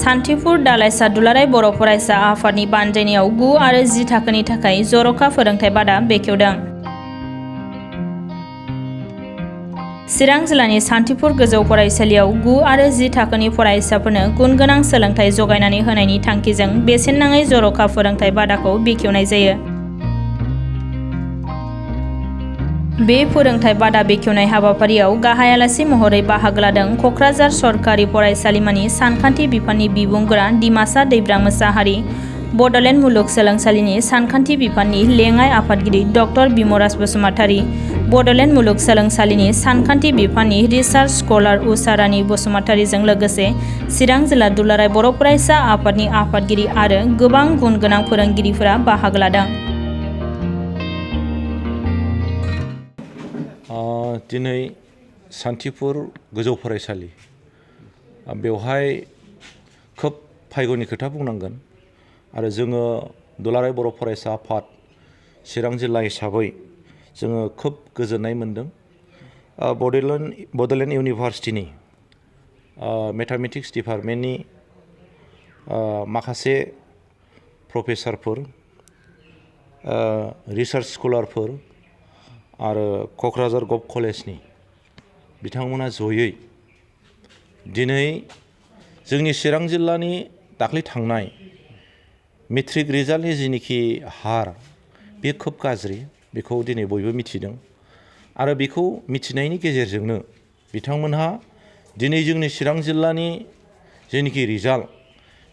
सान्थिपुर दालाइसा दुलाराय बर' फरायसा आफादनि बानजायनायाव 9 आरो 10 थाखोनि थाखाय जर'खा फोरोंथाय बादा बेखेवदों। चिरां जिल्लानि सान्थिपुर गोजौ फरायसालियाव 9 आरो 10 थाखोनि फरायसाफोरनो गुन गोनां सोलोंथाय जगायनानै होनायनि थांखिजों बेसेन नाङै जर'खा फोरोंथाय बादाखौ बेखेवनाय जायो। बे फोरोंथाय बादा बेखेवनाय हाबाफारियाव गाहाय आलासि महरै बाहागो लादों क'क्राझार सरकारि फरायसालिमानि सानखान्थि बिफाननि बिबुंगोरा डिमासा दैब्रां मोसाहारि, बड'लेण्ड मुलुगसोलोंसालिनि सानखान्थि बिफाननि लेङाइ आफादगिरि डक्टर बिमराज बसुमतारी, बड'लेण्ड मुलुगसोलोंसालिनि सानखान्थि बिफाननि रिसार्च स्कलार उषा रानी बसुमतारीजों लोगोसे चिरां जिल्ला दुलाराय बर' फरायसा आफादनि आफादगिरि आरो गोबां गुन गोनां फोरोंगिरिफोरा बाहागो लादों। दिनै सान्थिपुर गोजौ फरायसालि बेवहाय खोब भाग्यनि खोथा बुंनांगोन आरो जोङो दुलाराय बर' फरायसा आफाद चिरां जिल्ला हिसाबै जोङो खोब गोजोननाय मोनदों। बड'लेण्ड इउनिभारसिटिनि मेथामेटिक्स डिपार्टमेन्टनि माखासे प्रफेसारफोर, रिसार्च स्कलारफोर आरो क'क्राझार गभ कलेजनि बिथांमोना जयै दिनै जोंनि चिरां जिल्लानि दाख्लै थांनाय मेट्रिक रिजाल्टनि जिनिखि हार बे खोब गाज्रि, बेखौ दिनै बयबो मिथिदों आरो बेखौ मिथिनायनि गेजेरजोंनो बिथांमोनहा दिनै जोंनि चिरां जिल्लानि जिनिखि रिजाल्ट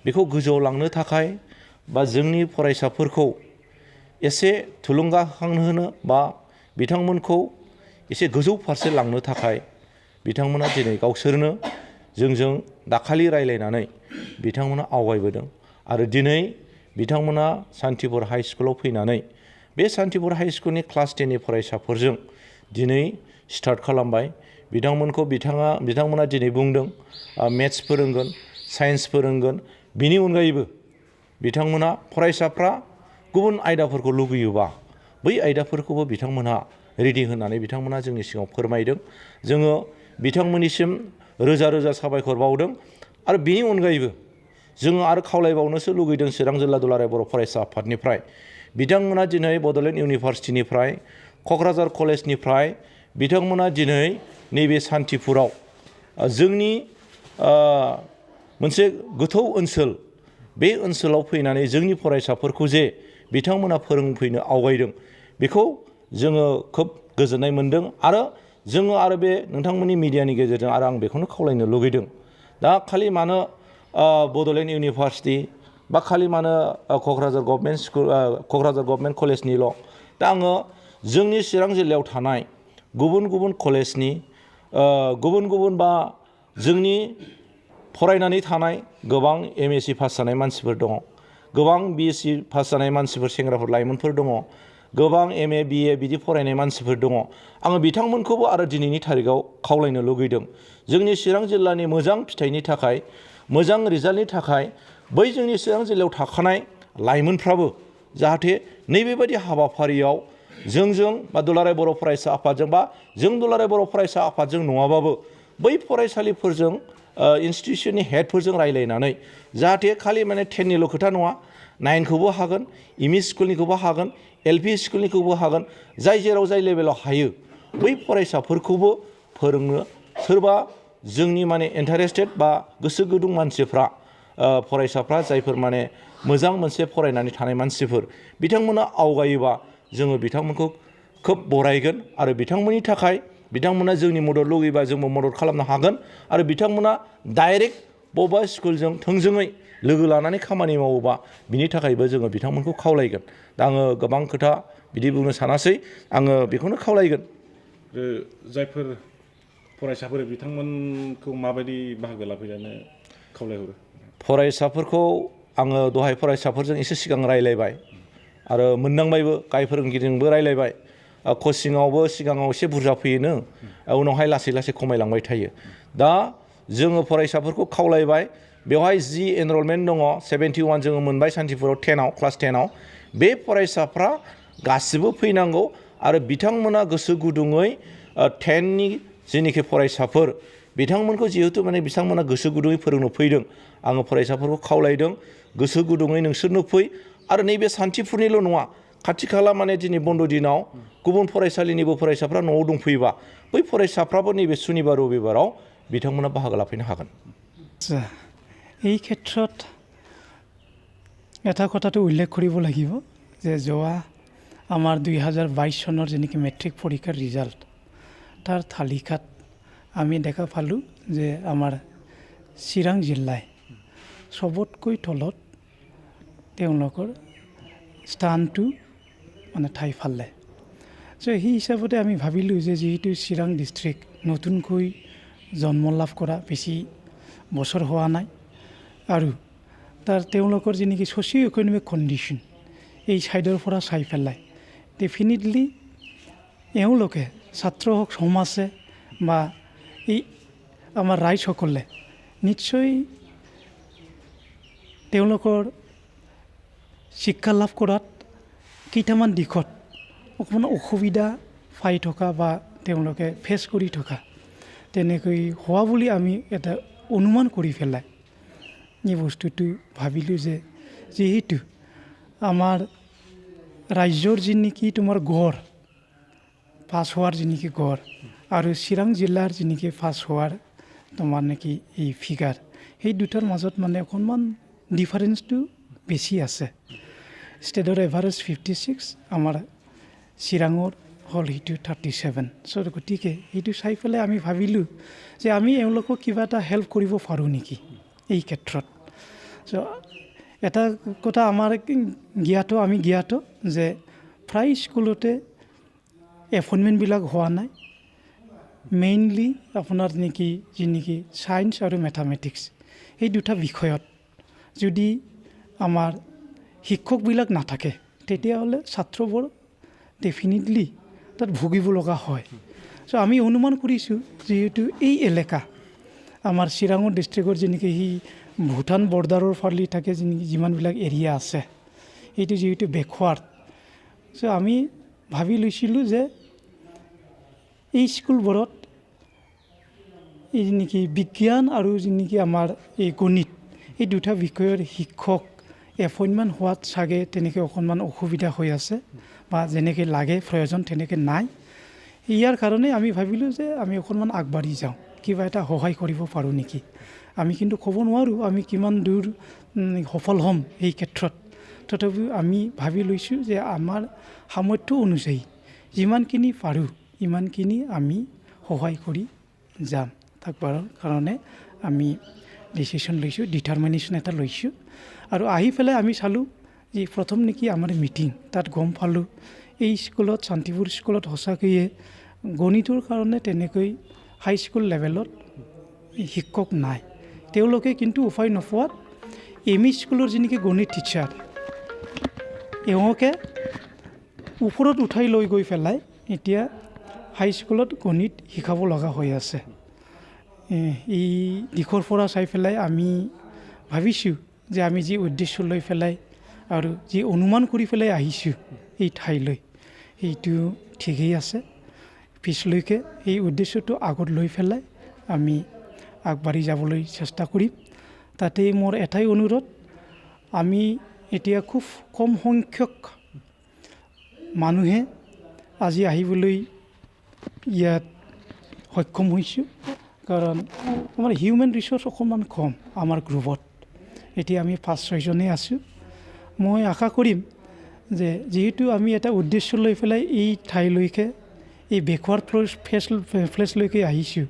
बेखौ गोजौआव लांनो थाखाय बा जोंनि फरायसाफोरखौ एसे थुलुंगाखांहोनो बा बिथांमोनखौ एसे गोजौ फारसे लांनो थाखाय बिथांमोना दिनै गावसोरनो जोंजों दाखालि रायलायनानै बिथांमोना आवगायबोदों आरो दिनै बिथांमोना सान्थिपुर हाइ स्कुलाव फैनानै बे सान्थिपुर हाइ स्कुलनि क्लास 10नि फरायसाफोरजों दिनै स्टार्ट खालामबाय। बिथांमोना दिनै बुंदों मेथ्स फोरोंगोन, साइन्स फोरोंगोन, बिनि अनगायैबो बिथांमोना फरायसाफ्रा गुबुन आयदाफोरखौ लुगैयोबा बै आयदाफोरखौबो बिथांमोनहा रेडि होनानै बिथांमोना जोंनि सिगाङाव फोरमायदों। जोङो बिथांमोननिसिम रोजा रोजा साबायखर बावदों आरो बेनि अनगायैबो जोङो आरो खावलायबावनोसो लुगैदों चिरां जिल्ला दुलाराय बर' फरायसा आफादनिफ्राय बिथांमोना दिनै बड'लेण्ड इउनिभारसिटिनिफ्राय क'क्राझार कलेजनिफ्राय बिथांमोना दिनै नैबे सान्थिपुराव जोंनि मोनसे गोथौ ओनसोल बे ओनसोलाव फैनानै जोंनि फरायसाफोरखौ जे बिथांमोना फोरोंफैनो आवगायदों बेखौ जोङो खोब गोजोननाय मोनदों आरो जोङो आरो बे नोंथांमोननि मिडियानि गेजेरजों आरो आं बेखौनो खावलायनो लुगैदों। दा खालि मानो बड'लेण्ड इउनिभारसिटि बा खालि मानो क'क्राझार गभर्नमेन्ट कलेजनिल', दा आङो जोंनि चिरां जिल्लायाव थानाय गुबुन गुबुन कलेजनि गुबुन बा जोंनि फरायनानै थानाय गोबां MSc पास जानाय मानसिफोर दङ, गोबां BSc पास जानाय मानसिफोर सेंग्राफोर लाइमोनफोर दङ, गोबां MA BA बिदि फरायनाय मानसिफोर दङ। आङो बिथांमोनखौबो आरो दिनैनि थारिखआव खावलायनो लुगैदों जोंनि चिरां जिल्लानि मोजां फिथाइनि थाखाय, मोजां रिजाल्टनि थाखाय बै जोंनि चिरां जिल्लायाव थाखानाय लाइमोनफ्राबो जाहाथे नैबेबायदि हाबाफारियाव जोंजों बा दुलाराय बर' फरायसा आफादजों बा जों दुलाराय बर' फरायसा आफादजों नङाबाबो बै फरायसालिफोरजों इन्सटिटिउसननि हेडफोरजों रायलायनानै जाहाथे खालि माने 10निल' खोथा नङा, 9खौबो हागोन, ME स्कुलनिखौबो हागोन, LP स्कुलनिखौबो हागोन, जाय जेराव जाय लेभेलाव हायो बै फरायसाफोरखौबो फोरोंनो सोरबा जोंनि माने इन्टारेस्टेड बा गोसो गुदुं मानसिफ्रा फरायसाफ्रा जायफोर माने मोजां मोनसे फरायनानै थानाय मानसिफोर बिथांमोना आवगायोबा जोङो बिथांमोनखौ खोब बरायगोन आरो बिथांमोननि थाखाय बिथांमोना जोंनि मदद लुगैबा जोंबो मदद खालामनो हागोन आरो बिथांमोना डाइरेक्ट बबेबा स्कुलजों थोंजोङै लोगो लानानै खामानि मावोबा बिनि थाखायबो जोङो बिथांमोनखौ खावलायगोन। दा आङो गोबां खोथा बिदि बुंनो सानासै, आङो बेखौनो खावलायगोन। जायफोर फरायसाफोर बिथांमोनखौ माबायदि बाहागो लाफैजानो खावलायहरो? फरायसाफोरखौ आङो दहाय फरायसाफोरजों एसे सिगां रायलायबाय आरो मोनदांबायबो, गाहाय फोरोंगिरिजोंबो रायलायबाय। कचिंआवबो सिगाङाव एसे बुरजा फैयोनो, उनावहाय लासै लासै खमायलांबाय थायो। दा जोङो फरायसाफोरखौ खावलायबाय, बेवहाय जि एनरलमेन्ट दङ 71 जोङो मोनबाय सान्थिपुराव 10आव क्लास 10आव, बे फरायसाफ्रा गासिबो फैनांगौ आरो बिथांमोना गोसो गुदुङै 10नि जेनिखि फरायसाफोर बिथांमोनखौ जिहेतु माने बिथांमोना गोसो गुदुङै फोरोंनो फैदों आङो फरायसाफोरखौ खावलायदों गोसो गुदुङै नोंसोरनो फै आरो नैबे सान्थिफुरनिल' नङा खाथि खाला माने दिनै बन्द' दिनाव गुबुन फरायसालिनिबो फरायसाफ्रा न'आव दंफैयोबा बै फरायसाफ्राबो नैबे सुनिबार रबिबाराव बिथांमोना बाहागो लाफैनो हागोन। এই ক্ষেত্ৰত এটা কথাটো উল্লেখ কৰিব লাগিব যে যোৱা আমাৰ 2022 চনৰ যেনেকৈ মেট্ৰিক পৰীক্ষাৰ ৰিজাল্ট তাৰ তালিকাত আমি দেখা পালোঁ যে আমাৰ চিৰাং জিলাই চবতকৈ তলত তেওঁলোকৰ স্থানটো মানে ঠাই পালে। চ' সেই হিচাপতে আমি ভাবিলোঁ যে যিহেতু চিৰাং ডিষ্ট্ৰিক্ট নতুনকৈ জন্ম লাভ কৰা বেছি বছৰ হোৱা নাই আৰু তাৰ তেওঁলোকৰ যেনেকৈ ছ'চিঅ' ইকনমিক কণ্ডিশ্যন এই ছাইডৰ পৰা চাই পেলাই ডেফিনেটলি এওঁলোকে ছাত্ৰ সমাজে বা এই আমাৰ ৰাইজসকলে নিশ্চয় তেওঁলোকৰ শিক্ষা লাভ কৰাত কেইটামান দিশত অকণমান অসুবিধা পাই থকা বা তেওঁলোকে ফেচ কৰি থকা তেনেকৈ হোৱা বুলি আমি এটা অনুমান কৰি পেলাই এই বস্তুটো ভাবিলোঁ যে যিহেতু আমাৰ ৰাজ্যৰ যি নেকি তোমাৰ গড় পাছ হোৱাৰ যি নেকি গড় আৰু চিৰাং জিলাৰ যি নেকি পাছ হোৱাৰ তোমাৰ নেকি এই ফিগাৰ সেই দুটাৰ মাজত মানে অকণমান ডিফাৰেঞ্চটো বেছি আছে। ষ্টেটৰ এভাৰেজ 56 আমাৰ চিৰাঙৰ হ'ল সেইটো 37। চ' গতিকে সেইটো চাই পেলাই আমি ভাবিলোঁ যে আমি এওঁলোকক কিবা এটা হেল্প কৰিব পাৰোঁ নেকি এই ক্ষেত্ৰত। চ' এটা কথা আমাৰ আমি জ্ঞাত যে প্ৰায় স্কুলতে এপইণ্টমেণ্টবিলাক হোৱা নাই। মেইনলি আপোনাৰ নেকি যি নেকি ছায়েন্স আৰু মেথামেটিক্স এই দুটা বিষয়ত যদি আমাৰ শিক্ষকবিলাক নাথাকে তেতিয়াহ'লে ছাত্ৰবোৰ ডেফিনেটলি তাত ভুগিব লগা হয়। চ' আমি অনুমান কৰিছোঁ যিহেতু এই এলেকা আমাৰ চিৰাঙৰ ডিষ্ট্ৰিক্টৰ যেনেকৈ সি ভূটান বৰ্ডাৰৰ ফালে থাকে যেনেকৈ যিমানবিলাক এৰিয়া আছে এইটো যিহেতু বেকৱাৰ্ড। চ' আমি ভাবি লৈছিলোঁ যে এই স্কুলবোৰত এই নেকি বিজ্ঞান আৰু যি নেকি আমাৰ এই গণিত এই দুটা বিষয়ৰ শিক্ষক এপইণ্টমেণ্ট হোৱাত চাগে তেনেকৈ অকণমান অসুবিধা হৈ আছে বা যেনেকৈ লাগে প্ৰয়োজন তেনেকৈ নাই। ইয়াৰ কাৰণে আমি ভাবিলোঁ যে আমি অকণমান আগবাঢ়ি যাওঁ কিবা এটা সহায় কৰিব পাৰোঁ নেকি। আমি কিন্তু ক'ব নোৱাৰোঁ আমি কিমান দূৰ সফল হ'ম এই ক্ষেত্ৰত। তথাপিও আমি ভাবি লৈছোঁ যে আমাৰ সামৰ্থ্য অনুযায়ী যিমানখিনি পাৰোঁ ইমানখিনি আমি সহায় কৰি যাম। তাৰ কাৰণে আমি ডিচিশ্যন লৈছোঁ, ডিটাৰমিনেশ্যন এটা লৈছোঁ। আৰু আহি পেলাই আমি চালোঁ যে প্ৰথম নেকি আমাৰ মিটিং তাত গম পালোঁ এই স্কুলত শান্তিপুৰ স্কুলত সঁচাকৈয়ে গণিতৰ কাৰণে তেনেকৈ হাইস্কুল লেভেলত শিক্ষক নাই। তেওঁলোকে কিন্তু উপায় নোপোৱাত এম ই স্কুলৰ যি নেকি গণিত টিচাৰ এওঁকে ওপৰত উঠাই লৈ গৈ পেলাই এতিয়া হাইস্কুলত গণিত শিকাব লগা হৈ আছে। এই দিশৰ পৰা চাই পেলাই আমি ভাবিছোঁ যে আমি যি উদ্দেশ্য লৈ পেলাই আৰু যি অনুমান কৰি পেলাই আহিছোঁ এই ঠাইলৈ সেইটো ঠিকেই আছে। পিছলৈকে এই উদ্দেশ্যটো আগত লৈ পেলাই আমি আগবাঢ়ি যাবলৈ চেষ্টা কৰিম। তাতে মোৰ এটাই অনুৰোধ আমি এতিয়া খুব কম সংখ্যক মানুহে আজি আহিবলৈ ইয়াত সক্ষম হৈছোঁ কাৰণ আমাৰ হিউমেন ৰিচোৰ্চ অকণমান কম আমাৰ গ্ৰুপত। এতিয়া আমি 5-6 জনেই আছোঁ। মই আশা কৰিম যে যিহেতু আমি এটা উদ্দেশ্য লৈ পেলাই এই ঠাইলৈকে এই বেকৱাৰ্ড প্লেচলৈকে আহিছোঁ।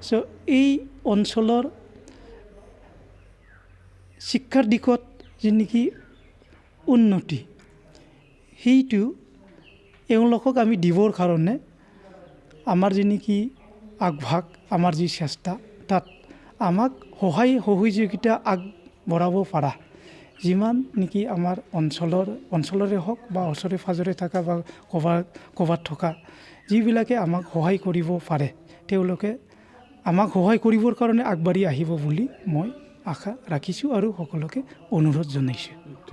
চ' এই অঞ্চলৰ শিক্ষাৰ দিশত যি নেকি উন্নতি সেইটো এওঁলোকক আমি দিবৰ কাৰণে আমাৰ যি নেকি আগভাগ আমাৰ যি চেষ্টা তাত আমাক সহায় সহযোগিতা আগবঢ়াব পৰা যিমান নেকি আমাৰ অঞ্চলৰে হওক বা ওচৰে পাঁজৰে থকা বা ক'ৰবাত থকা যিবিলাকে আমাক সহায় কৰিব পাৰে তেওঁলোকে আমাক সহায় কৰিবৰ কাৰণে আগবাঢ়ি আহিব বুলি মই আশা ৰাখিছোঁ আৰু সকলোকে অনুৰোধ জনাইছোঁ।